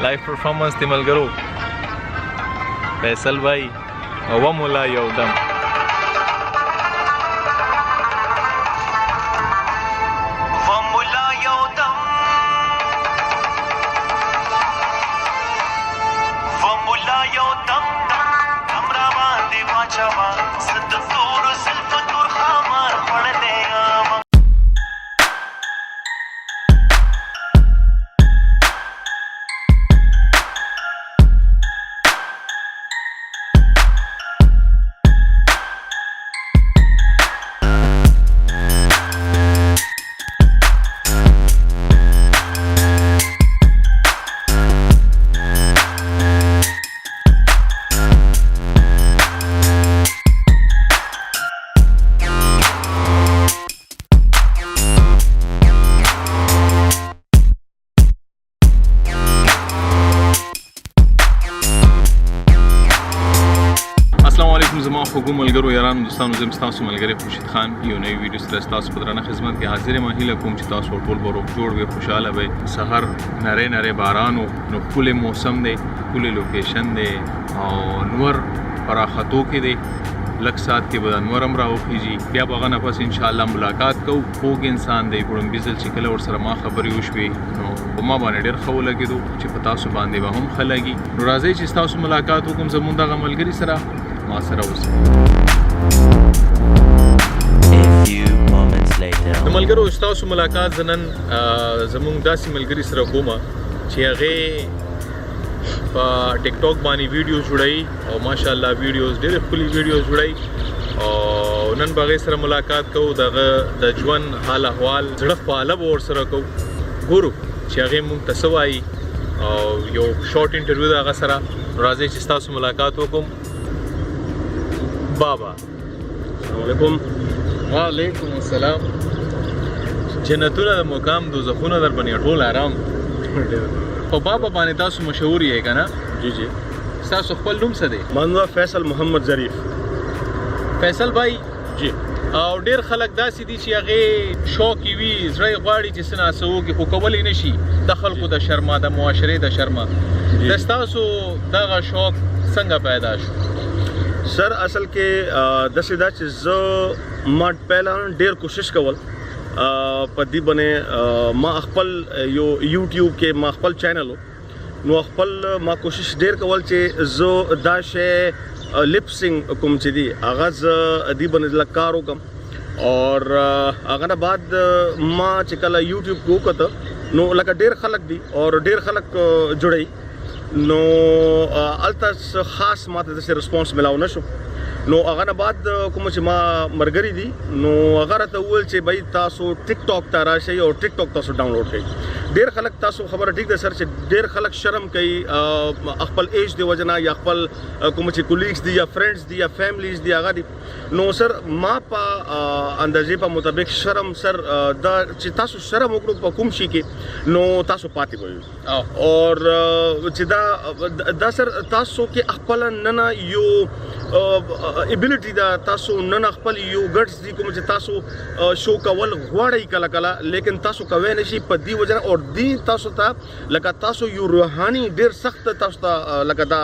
Live performance ती मलगरो फैसल भाई और मोला यौदम زما خوږو ملګرو یارانو دوستانو زه یم ستاسو ملګری خورشید خان یو نوی ویډیو سره ستاسو په درنه خدمت کې حاضر یم. هیله کوم چې تاسو ټول به روغ جوړ وئ، خوشحاله وئ. سحر نری نری باران و نو ښکلی موسم دی، ښکلی لوکیشن دی او نور پراختو کې دی. لږ ساعت کې به انور هم راوخیږي، بیا به هغه نه پس انشاءالله ملاقات کوو. خوږ انسان دی، ګړندي ځل چې کله ورسره ما خبرې وشوې نو په ما باندې ډېر ښه ولګېدو چې په تاسو باندې به هم ښه لګي. نو راځئ چې ستاسو ملاقات وکړم زمونږ دغه ملګري سره، ما سره اوسئ. د ملګرو ستاسو ملاقات زه نن زمونږ داسې ملګري سره کومه چې هغې په ټیک ټاک باندې ویډیوز جوړوي او ماشاءالله ویډیوز ډېرې ښکلي ویډیوز جوړوي او نن به هغې سره ملاقات کوو. دغه د ژوند حال احوال زړه خواله به ورسره کوو، ګورو چې هغې مونږ ته څه وایي او یو شارټ انټرویو د هغه سره. راځئ چې ستاسو ملاقات وکړم. بابا السلام علیکم. وعلیکم السلام. جنتونه د مقام دوزخونه در باندې ټول آرام. خو بابا باندې تاسو مشهور یې که نه؟ جی جی. ستاسو خپل نوم څه دی؟ منظور فیصل محمد ظریف. فیصل بھائی جی. او ډېر خلک داسې دي چې هغې شوق یې وي، زړه یې غواړي چې څه ناڅه وکړي خو کولی نه شي د خلکو د شرمه، د معاشرې د شرمه. د ستاسو دغه شوق څنګه پیدا شو؟ سر اصل کې داسې دا چې زه ما پهلا ډېر کوشش کول په دې باندې. ما خپل یو یوټیوب کې ما خپل چینل نو خپل ما کوشش ډېر کول چې زه دا شی لپسنګ کوم چې دی هغه زه دې باندې لږ کار وکړم. اور هغه نه بعد ما چې کله یوټیوب کې وکړه نو لکه ډېر خلک دي اور ډېر خلک جوړي نو الته خاص ماته داسې رسپانس ملاو نه شو. نو هغه نه بعد کوم چې ما مرګري دي نو هغه راته وویل چې بھائی تاسو ټیک ټاک ته راشئ او ټیک ټاک تاسو ډاونلوډ کړئ. ډېر خلک تاسو خبره ټیک ده سر چې ډېر خلک شرم کوي خپل ایج دی وجه نه یا خپل کوم چې کولیګز دي یا فرینډز دي یا فیملیز دي هغه دي. نو سر ما په اندازې په مطابق شرم سر دا چې تاسو شرم وکړو په کوم شي کې نو تاسو پاتې وئ. اور چې دا سر تاسو کې خپل نن یو ابیلیټي دا تاسو نن خپل یو ګټس دي کوم چې تاسو شو کول غواړئ کله کله لیکن تاسو کوی نشي په دې وجه اور دی تاسو ته لکه تاسو یو روحاني ډېر سخت تاسو ته لکه دا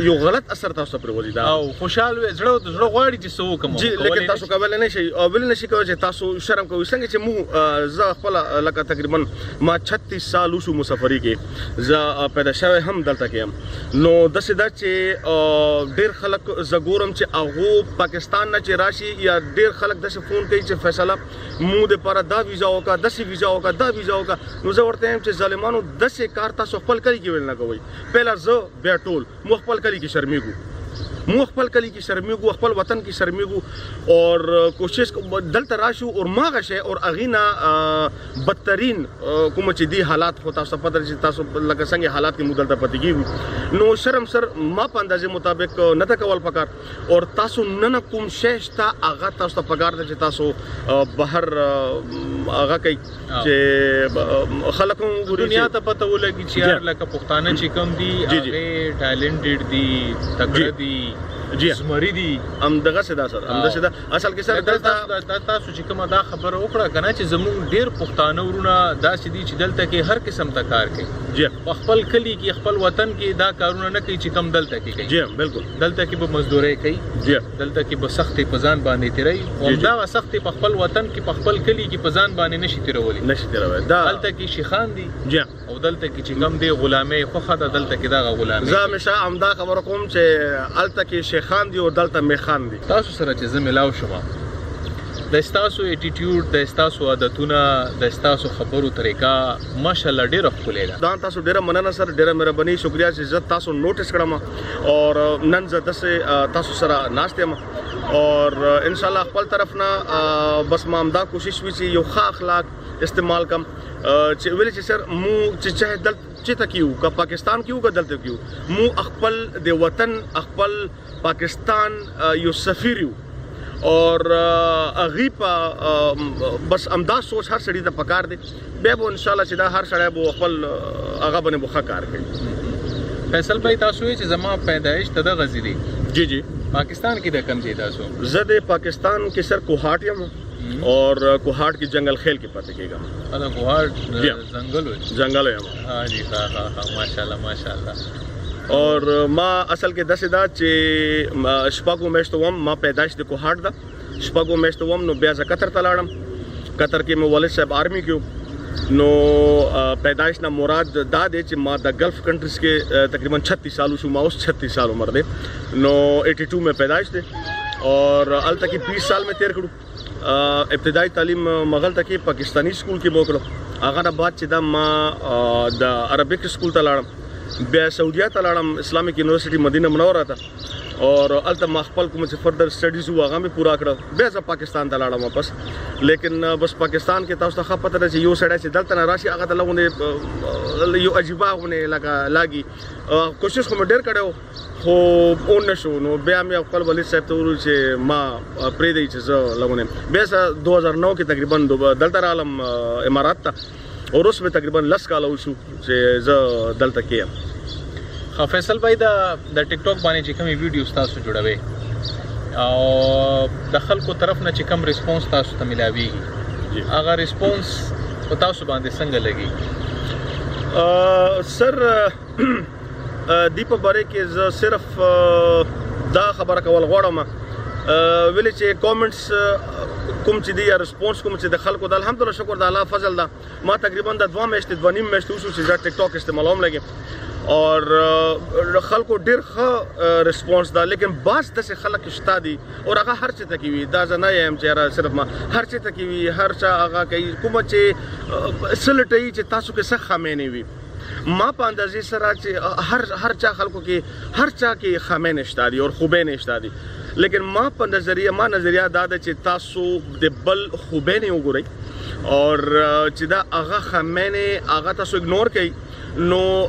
یو غلط اثر تاسو پر ولې دا او خوشحال وي زړه غواړي چې څه وکړم جی لیکن تاسو کولی نه شئ او ول نشي کولی چې تاسو شرم کوئ. څنګه چې مو زه خپل لکه تقریبا ما 36 سال وشو مسافري کې زه پیدا شوی هم دلته کې یم. نو داسې دا چې ډېر خلک زه ګورم چې هغو پاکستان نه چې راشي یا ډېر خلک داسې فون کوي چې فیصله مو دپاره دا ویزا وکړه داسې ویزا وکړه دا ویزا وکړه. نو زه ورته یم چې ظالمانو داسې کار تاسو خپل کلي کې ویل نه کوئ. پهله زه بیا ټول مو خپل کلي کې شرمېږو خپل وطن کې شرمېږو اور کوشش دلته راشو اور ماغه شی اور اغینا بدترین کوم چې دی حالات خو تاسو پته چې تاسو لکه څنګه حالات کې مدلته پاتې کیږي. نو شرم سر ما په اندازې مطابق نه کول پکار اور تاسو نن کوم شی شته هغه تاسو ته پکار ده چې تاسو بهر هغه کوي چې خلکو دنیا ته پته ولګي چې یار لکه پښتانه چې کم دي هغه ټالنټډ دي تکړه دي جی زمری دي هم دغه سدا سر هم د سدا اصل کې سر دلته تاسو چې کومه دا خبره وکړه کنه چې زموږ ډیر پښتانه ورونه داسې دي چې دلته کې هر قسم ته کار کوي جی په خپل کلی کې خپل وطن کې دا کارونه نه کوي چې کم دلته کې کوي جی بالکل دلته کې به مزدوري کوي جی دلته کې به سختي په ځان باندې تیري او دا سختي په خپل وطن کې په خپل کلی کې په ځان باندې نشي تیرولي دا دلته کې شيخان دي جی او دلته کې چې کم دی غلامي خو خدای دلته کې دا غلامي زه همیشه همدا خبره کوم چې الته کې شیخان دي او دلته میخان دي تاسو سره چې زه ملاو شوم د تاسو اټیټیوډ د تاسو عادتونه د تاسو خبرو طریقه ماشاءالله ډیره ښکلې ده دا تاسو ډیره مننه سره ډیره مهرباني شکریا چې زه تاسو نوټس کړم او نن زه دسه تاسو سره ناشته یم او ان شاء الله خپل طرف نه بس ما همدا کوشش وی چې یو ښه اخلاق استعمال کم چې ویل چې سر مو چې چه دل چې تکیو کا پاکستان کیو کا دلته کیو مو خپل د وطن خپل پاکستان یو سفیر یو اور اغیپا بس امداد سوچ هر سړی ته پکار دی به ان شاء الله چې دا هر سړی بو خپل هغه باندې بوخه کار کوي فیصل بھائی تاسو چې زما پیدائش ته د غزی دی جی جی پاکستان کې د کم ځای تاسو زه د پاکستان کې سر کوهاټ یم اور کوهاٹ کی جنگل خیل کې پاتې کېږم دا کوهاٹ جنگل یم ها جی ها ماشاءالله ماشاءالله اور ما اصل کې داسې دا چې شپږو میاشتو وم ما پیدائش د کوهاټ ده شپږو میاشتو وم نو بیا زه قطر ته لاړم قطر کې مې والد صاحب آرمی کې نو پیدائش نه مراد دا دی چې ما د گلف کنټریز کې تقریبا 36 سال شو ما اوس 36 سال عمر دی نو 82 میں پیدائش دی اور الته کې 20 سال میں تیر کړو ابتدائی تعلیم مغل ته کې پاکستانی سکول کې موکړو هغه نه بعد چې دا ما د عربیک سکول ته لاړم بیا سعودیه ته لاړم اسلامیک یونیورسيټي مدینه منوره ته اور الته ما خپل کوم چې فردر سټډیز هغه مې پورا کړ بیا زه پاکستان ته لاړم واپس لیکن بس پاکستان کې تاسو ته پته ده چې یو سړی چې دلته نه راشي هغه ته لغونه یو عجیبه غونه لاګي کوشش کوم ډېر کړو خو اون نشو نو بیا مې خپل والد صاحب ته ورو چې ما پرې دی چې زه لغونه بیا 2009 کې تقریبا دلته رالم امارات ته اور اوس مې تقریبا 10 کال وشو چې زه دلته کې خو فیصل بھائی دا د ټیک ټاک باندې چې کومې ویډیوز تاسو جوړوي او د خلکو طرف نه چې کوم ریسپانس تاسو ته ملاويږي هغه ریسپانس په تاسو باندې څنګه لګي سر دیپ باره کې زه صرف دا خبره کول غواړم ویل چې کامنټس کوم چې دی یا ریسپانس کوم چې د خلکو د الحمدلله شکر د الله فضل دا ما تقریبا د 2 میاشتې 2 نیم میاشتې وشو چې ټیک ټاک استعمالوم لګم اور خلکو ډیر ښه ریسپانس دا لیکن باس د خلک شتا دي او هغه هر څه تکوي دا زنه یم چې صرف ما هر څه تکوي هر چا هغه کوي کوم چې سلټي چې تاسو کې څه خامې وي ما په اندازې سره چې هر چا خلکو کې هر چا کې خامې نشته دي او خوبې نشته دي لیکن ما په نظریه دا ده چې تاسو د بل خوبې نه وګورئ اور چې دا هغه خامې هغه تاسو اګنور کړئ نو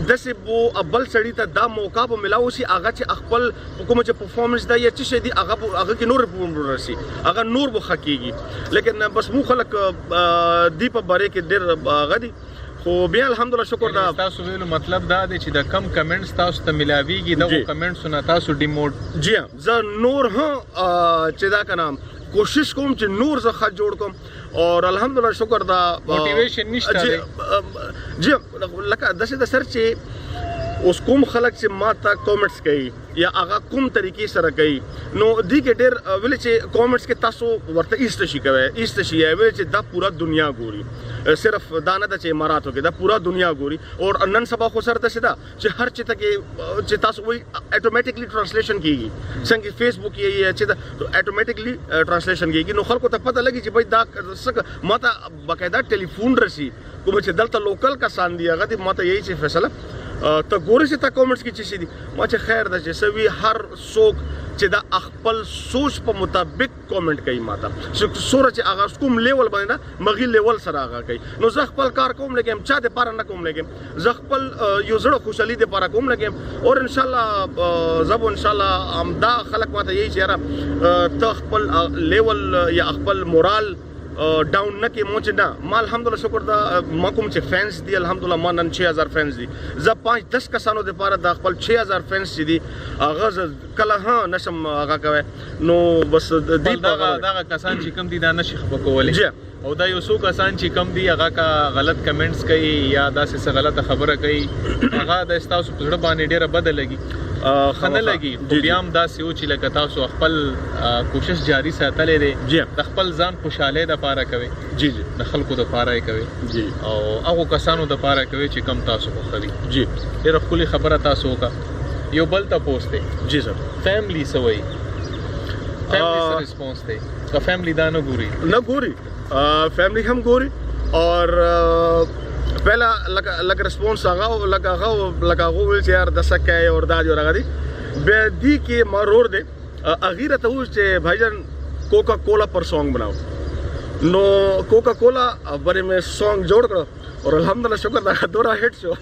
دسه بو ابل سړی ته دا موقع به ملاو شي هغه چې خپل حکومت چې پرفارمنس دا یا چې شي دی هغه کې نور رسي هغه نور به حقيقي لیکن بس مو خلک دی په باره کې ډېر غدي خو بیا الحمدلله شکر دا تاسو ویلو مطلب دا دی چې د کم کمنټس تاسو ته ملاويږي دغه کمنټس نه تاسو ډیموټ جی زه نور چې دا کنه کوشش کوم چې نور زه خط جوړ کوم اور الحمدلله شکر دا موټیویشن نشته دی جی لکه داسې د سر چې اوس کوم خلک چې ما ته کامنټس کوي یا هغه کوم طریقې سره کوي نو دی کې ډېر ویل چې کامنټس کې تاسو ورته ایست شي کوي ایست شي ویل چې دا پورا دنیا ګوري صرف دا نه د چې اماراتو کې دا پورا دنیا ګوري اور نن سبا خو سره د سدا چې هر چیته کې چې تاسو وي اتوماتیکلی ترانسلیشن کیږي څنګه فیسبوک یې چې اتوماتیکلی ترانسلیشن کیږي نو خلکو ته پته لګي چې بھائی دا څنګه ماته باقاعده ټلیفون رسی کوم چې دلته لوکل کسان دی هغه دې ماته یہی چې فیصله ته ګورې چې تا کامنټس کې چې شي دي ما چې خیر ده چې سوي هر څوک چې دا خپل سوچ په مطابق کامنټ کوي ماته سوره چې هغه کوم لیول باندې مغي لیول سره هغه کوي نو زه خپل کار کوم لګم چا دې پاره نه کوم لګم زه خپل یو زړه خوشحالي دې پاره کوم لګم اور ان شاء الله زب ان شاء الله امدا خلق ماته یہی چې ته خپل لیول یا خپل مورال ډاون نه کې مونږ نه ما الحمدلله شکر دا ما کوم چې فینس دي الحمدلله ما نن 6000 فینس دي زه 5-10 کسانو د پاره د خپل 6000 فینس دي هغه کله ها نشم هغه کوي نو بس دی دا کسان چې کم دي دا نشي خبر کولای او دا یو څو کسان چې کم دي هغه کا غلط کمنټس کوي یا داسې څه غلطه خبره کوي هغه د تاسو په زړه باندې ډیره بد لګي خنه لګي خو بیا هم داسې و چې لکه تاسو خپل کوشش جاری ساتلی دی د خپل ځان خوشحالۍ دپاره کوئ جی د خلکو دپاره یې کوئ او هغو کسانو دپاره کوئ چې کم تاسو خوښوي جی ډېره ښکلې خبره تاسو وکړه یو بل تپوس دی جی سر فیملی څه وایي فیملی څه ریسپانس دی که فیملی دا نه ګوري فیملی هم ګوري اور پہلا لگ رسپانس آغا لگا غو چې یار د سکه اور دا جو راغلی به دی کې مرور دے اغیره ته و چې بھائی جان کوکا کولا پر سانگ بناو نو کوکا کولا باندې مې سانگ جوړ کړو اور الحمدلله شکر دا دورا هټ شو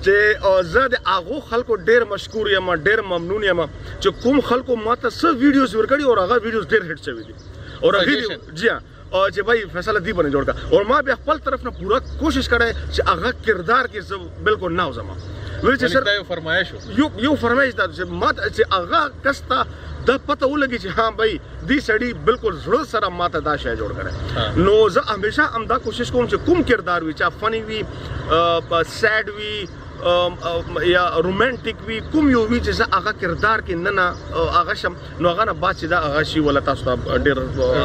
چې زه د هغو خلکو ډېر مشکور یم ډېر ممنون یم چې کوم خلکو ماته څه ویډیوز ورکړي اور هغه ویډیوز ډېر هټ شوي دي اور ویډیو جی اور چې بھائی فیصله دی باندې جوړ کا اور ما به خپل طرف نه پورا کوشش کړی چې هغه کردار کې زه بالکل نه وزم ویل چې سر یو فرمایش یو فرمایش دا چې ماته چې هغه کستا د پته ولګي چې ها بھائی دی سړی بالکل زړه سره ماته دا شی جوړ کړی نو زه همیشه هم دا کوشش کوم چې کوم کردار وي چې فنی وي سیډ وي یا رومانټیک وي کوم یو وی چې زه هغه کردار کې نه هغه شم نو هغه نه بعد چې دا هغه شی ولا تاسو ته ډېر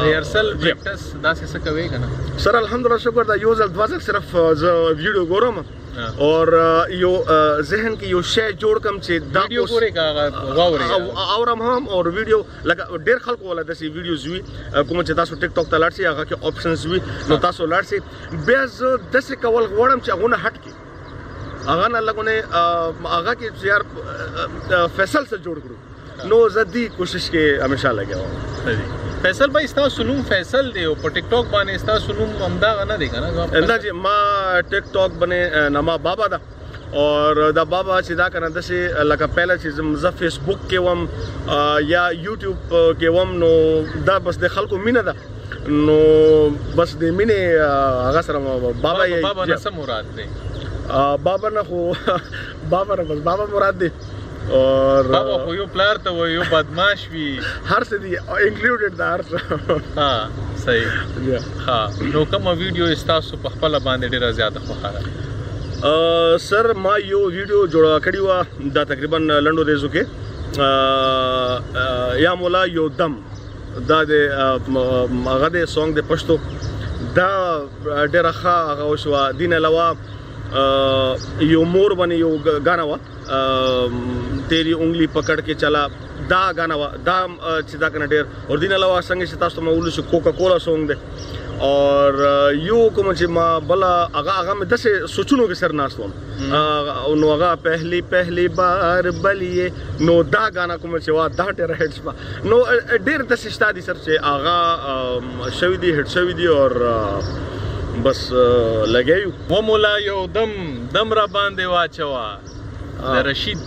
ریهرسل پریکټس داسې څه کوي کنه سر الحمدلله شکر دا یو ځل دوه ځل صرف زه ویډیو ګورم اور یو ذهن کې یو شی جوړ کم چې دا ویډیو ګوري کا غواړي اورم هم اور ویډیو لکه ډېر خلکو ولا داسې ویډیوز وي کوم چې تاسو ټیک ټاک ته لاړ شئ هغه کې آپشنز وي نو تاسو لاړ شئ بیا زه داسې کول غواړم چې هغه نه هټ کړي هغه نه لګونه هغه کې یار فیصل سره جوړ کړو نو زدي کوشش کې همیشه لګیا وم فیصل بھائی تاسو نوم فیصل دی او په ټیک ټاک باندې تاسو نوم همدغه نه دی کنه نه جی ما ټیک ټاک باندې نما بابا دا اور دا بابا چې دا کنه دسه لکه پهلا چې زه فیسبوک کې وم یا یوټیوب کې وم نو دا بس د خلکو مینه ده نو بس د مینه هغه سره بابا نه څه مراد دی بابا نه خو بابا نه بس بابا مراد دی اور بابا خو یو پلار ته و یو بدمعاش وي هر څه دی انکلوډډ دا هر څه ها صحیح ها نو کوم ویډیو تاسو په خپل باندې ډیره زیاته خوښه سر ما یو ویډیو جوړ کړی و دا تقریبا لنډو ریزو کې یا مولا یو دم دا د هغه د سونګ د پښتو دا ډیره ښه هغه وشو دین علاوه یو مور باندې یو غانا و تیری انگلی پکڑ کے چلا دا گانا وا دا چې دا کنه ډیر اور دین علاوه څنګه چې تاسو ته مول شو کوکا کولا سونګ ده اور یو کوم چې ما بلا هغه مې داسې سوچونو کې سر ناستوم نو هغه پہلی بار بلیه نو دا غانا کوم چې وا دا ډیر هټس با نو ډیر د سشتا دي سر چې هغه شوی دی هټ شوی دی اور بس لګیو و مولا یو دم را باندې واچوا د رشید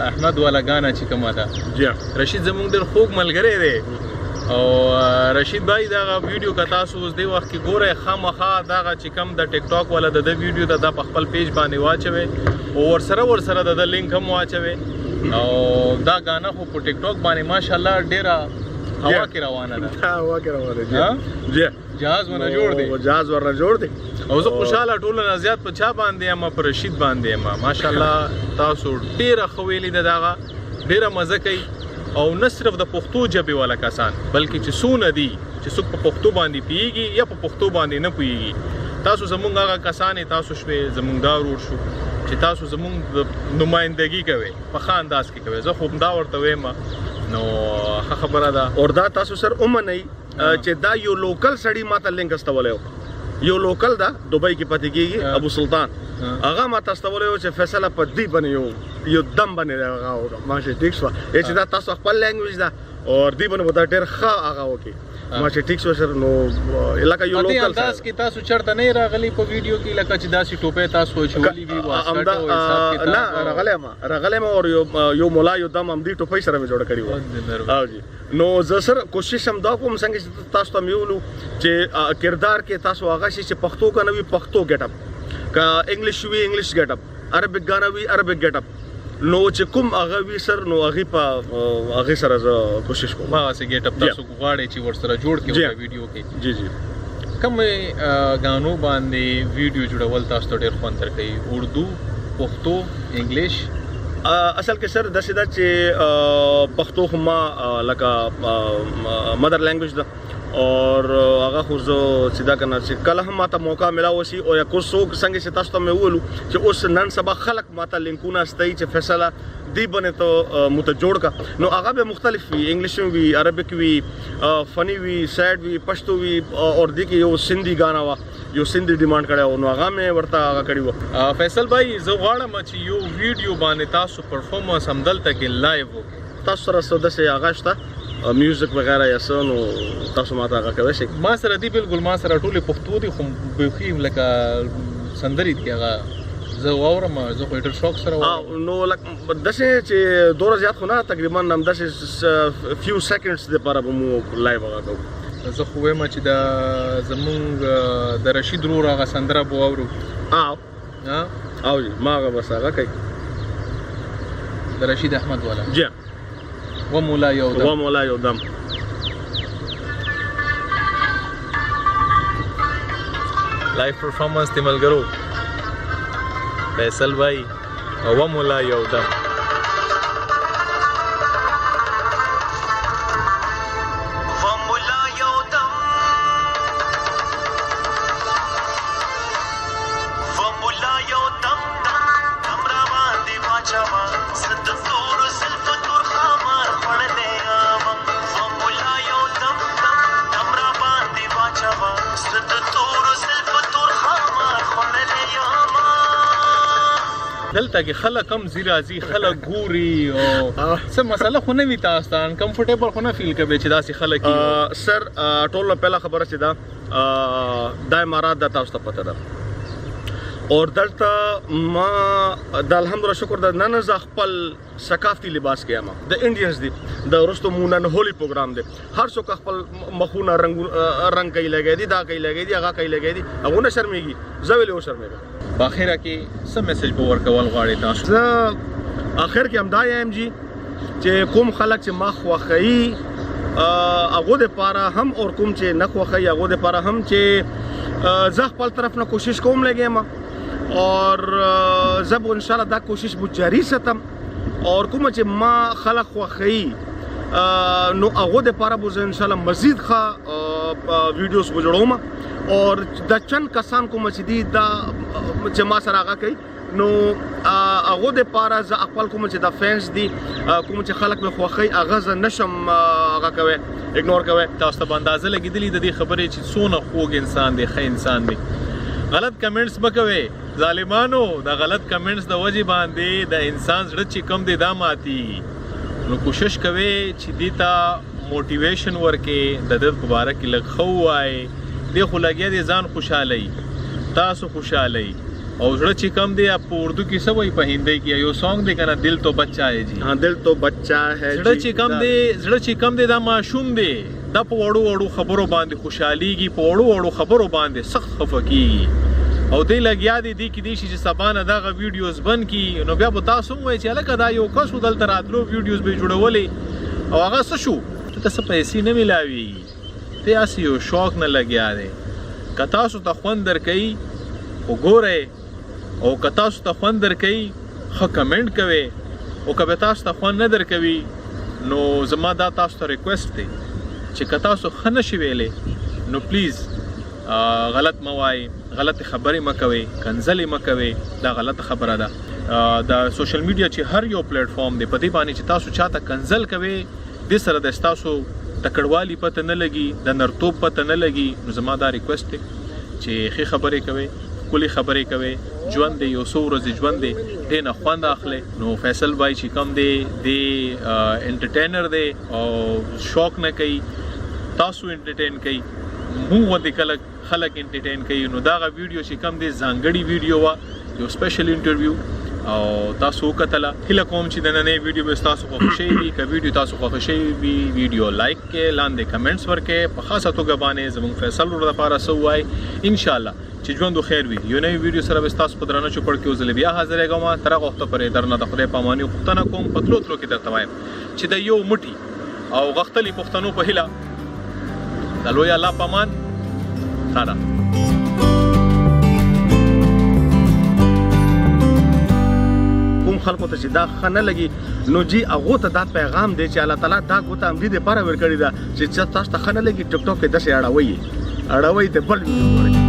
احمد والا غانا چې کومه ده جی رشید زموږ ډېر خوږ ملګری دی او رشید بھائی دا ویډیو که تاسو اوس دی وخت کې ګورئ خامخا دغه چې کوم د ټیک ټاک والا د ویډیو د په خپل پیج باندې واچوي او ورسره د لینک هم واچوي او دا غانا خو په ټیک ټاک باندې ماشاءالله ډېره هوا کې روانه ده هوا کې روانه ده جی جهاز ورنه جوړ دی جهاز ورنه جوړ دی او زه خوشاله ټول نه زیات په چا باندې یم په رشید باندې یم ماشاءالله تاسو ډیره خویلی ده دغه ډیره مزه کوي او نه صرف د پښتو ژبې والا کسان بلکې چې سونه دي چې څوک په پښتو باندې پیږي یا په پښتو باندې نه پیږي تاسو زمونږ هغه کسان تاسو شوي زمونږ دا ورور شو چې تاسو زمونږ نمائندګي کوي په ښه انداز کې کوي زه خو دا ورته وایم نو ښه خبره ده اور دا تاسو سر اومنئ چې دا یو لوکل سړی ماته لینک استولی یو لوکل دا دوبۍ کې پاتې کېږي ابو سلطان هغه ماته استولی و چې فیصله په دې باندې یو دم باندې هغه ماشه ټیک شوه چې دا تاسو خپل لینګویج ده اور دې باندې به دا ډېر ښه هغه وکړي ما چې ټیک شو سر نو لکه یو په دې لوکل انداز کې تاسو چرته نه راغلي په ویډیو کې لکه چې داسې ټوپې تاسو چولې وي واسکټ او حساب کتاب نه راغلی ما اور یو مولا یو دم هم دې ټوپۍ سره مې جوړ کړی و او جی نو زه سر کوشش هم دا کوم څنګه چې تاسو ته میولو چې کردار کې تاسو هغه شي چې پښتو کا نوی پښتو ګټ اپ کا انګلیش وی انګلیش ګټ اپ عربیک غانا وی عربیک ګټ اپ نو چې کوم هغه وی سر نو هغه په هغه سره زه کوشش کوم ما واسه ګټ اپ تاسو غواړئ چې ورسره جوړ کړئ ویډیو کې جی جی کوم غانو باندې ویډیو جوړول تاسو ته ډېر خوند درکوي اردو پښتو انګلیش اصل کې سر داسې دا چې پښتو هم لکه مدر لینګویج ده اور هغه خو زه چې دا کنه چې کله هم ماته موقع ملاو شي او یا کو څوک څنګه چې تاسو ته مې وولو چې اوس نن سبا خلک ماته لینکونه استای چې فیصله دی بنه ته مت جوړ کا نو هغه به مختلف وي انګلیش وی عربیک وی فنی وی سیډ وی پښتو وی اور دې کې یو سندھی غانا وا یو سندھی ډیمانډ کړو نو هغه مې ورته هغه کړی و فیصل بھائی زه غواړم چې یو ویډیو باندې تاسو پرفارمنس همدلته کې لایو وکړئ تاسو سره سودا سه هغه شته میوزیک وغیرہ یا څه نو تاسو ماته هغه کوي شي ما سره دی بالکل ما سره ټول پښتو دي خو بخي لکه سندري دی هغه زه واورم زه خو ډېر شوق سره نو لکه داسې چې دوره زیات خو نه تقریبا هم داسې فیو سیکنډز لپاره به مو لایو هغه کوو زه خو وایم چې د زمونږ د رشید رور هغه سندره به واورو او ما هغه بس هغه کوي د رشید احمد والا جی ومولا یودم لایو پرفارمنس دی ملګرو فیصل بھائی ومولا یودم دلته کې خلک هم زی راځي خلک ګوري او څه مسله خو نه وي تاسو ته انکمفورټیبل خو نه فیل کوي چې داسې خلک سر ټول پهلا خبره چې دا د امارات د تاسو ته پته ده اور دلته ما د الحمدلله شکر د نن ز خپل ثقافتي لباس کې ما د انډینز دي د رستو مونن هولي پروګرام دي هر څوک خپل مخونه رنگ کوي لګي دي دا کوي لګي دي هغه کوي لګي دي هغه نه شرمېږي زه ویلو شرمېږم په اخره کې څه میسج به ورکول غواړئ تاسو زه اخر کې هم دا یم جی چې کوم خلک چې ما خوښي هغه د پاره هم اور کوم چې نه خوښي هغه د پاره هم چې زه خپل طرف نه کوشش کوم لګم اور زه به ان شاء الله دا کوشش به جاری ساتم اور کوم چې ما خلک خوښي نو هغه د پاره به ان شاء الله مزید ښه ویډیوز وجوړوم اور د چند کسان کوم چې دي دا چې ما سره هغه کوي نو هغه د پاره ز خپل کوم چې د فینس دي کوم چې خلک به خوښي هغه ز نشم هغه کوي اګنور کوي تاسو ته اندازه لګیدلی د دې خبرې چې څونه خوږ انسان دی ښه انسان دی غلط کمنټس مکوي ظالمانو دا غلط کمنټس د وجې باندې د انسان زړه چې کم دی دا ماتي نو کوشش کوي چې دیتا موټیویشن ورکې د دې مبارک لږ خو وای دی خو لګیا دي ځان خوشالي تاسو خوشالي او زړه چې کم دی په اردو کې څه وایي په هندي کې یو سانګ دی کنه دل تو بچا ہے جی ها دل تو بچا ہے زړه چې کم دی دا معشوم دی دا په وړو خبرو باندې خوشاليږي په وړو خبرو باندې سخت خفقيږي او دې لګیا دي کې دي چې سبانه دغه ویډیوز بن کی نو بیا به تاسو وایي چې الکه دا یو کس ودل تر اتلو ویډیوز به جوړولې او هغه څه شو ته څه پیسې نه ملاوي ته اسی یو شوق نه لګیا دی که تاسو ته خوند درکې وګورئ او که تاسو ته خوند درکې ښه کمنټ کوئ او که تاسو ته خوند نه درکوي نو زما دا تاسو ته ریکویسټ دی چې که تاسو ښه نشئ ویلی نو پلیز غلط مه وایئ غلط خبرې مه کوئ کنځلې مه کوئ دا غلطه خبره ده د سوشل میډیا چې هر یو پلیټ فارم دی په دې باندې چې تاسو چاته کنځل کوئ دې سره د ستاسو تکړوالي پته نه لګي د نرتوب پته نه لګي نو زما دا ریکویسټ دی چې ښې خبرې کوئ کلی خبرې کوي ژوند دی یو څو ورځې ژوند دی دې نه خوند اخلي نو فیصل بھائی چې کم دی د انټرټینر دی او شوق نه کوي تاسو انټرټین کوي موږ ودې کله خلک انټرټین کوي نو دا غا ویډیو چې کم دی ځانګړی ویډیو وا یو سپیشل انټرویو او تاسو کتله هله کوم چې د نننې ویډیو به تاسو خوښ شي وي که ویډیو تاسو خوښ شي وي ویډیو لایک کې لاندې کمنټس ورکې په خاصه توګه باندې زموږ فیصل ور لپاره سو وای ان شاء الله چې ژوند خیر وي یو نوې ویډیو سره به تاسو په درنه چوپړ کې وزل بیا حاضر یم تر هغه وخت پرې درنه د خدای پاماني غوښتنه کوم پتلو تلو کې درته وایم چې د یو مټي او غختلی پښتنو په هله د لوی الله پامان سره خلکو ته چې دا ښه نه لګي نو جی هغو ته دا پیغام دی چې الله تعالی دا ګوته همدې دپاره ورکړې ده چې تاسو ته ښه نه لګي ټیک ټاک کې داسې اړوئ ته بل ویډیو ګورئ